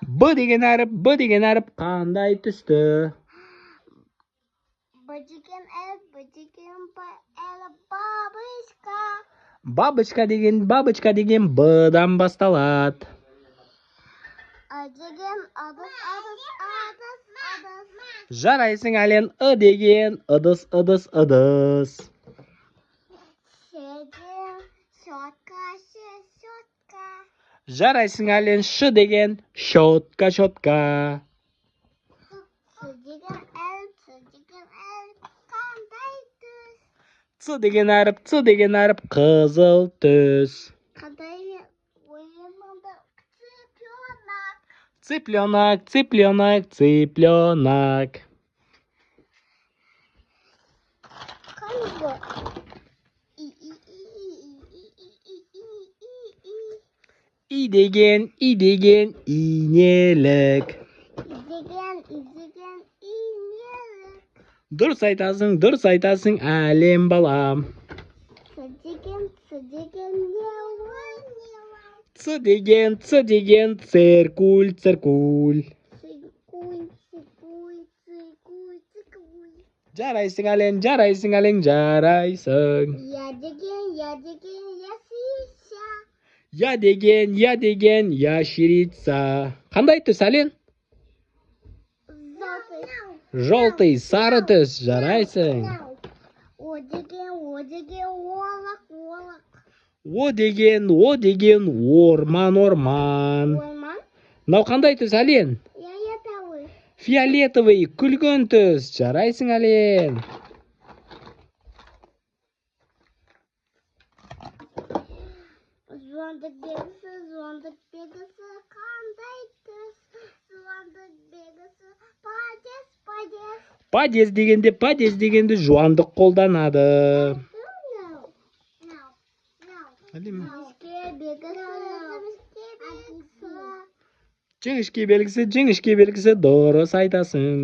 B деген әріп қандай түсті? B деген бабочка. Бабочка деген Б-дан басталады. А деген адыс. Жарайсың әлен, И деген ыдыс. Ш деген щетка. Жарайсың әлен, Ш деген щетка. С деген қандай түс? Ц деген әріп қызыл түс. Қандай ойынында Цыпленок. Қандай И деген инелік. деген инелік. Дұрыс айтасың, әлем балам. С деген Ц деген циркуль. цикуй. Жарайсың әлен, жарайсың. Я деген ясиша. Я деген ящерица. Қандай түс әлен? Желтый, сары түс. Жарайсың. О деген олақ. О деген орман. Ойман? Мынау қандай түс әлен? Фиолетовый, күлгін түс. Жарайсың әлен. Звондық белгісі қандай түс? Звондық белгісі Падез дегенде жуандық қолданады. Жіңішке белгісі дұрыс айтасың.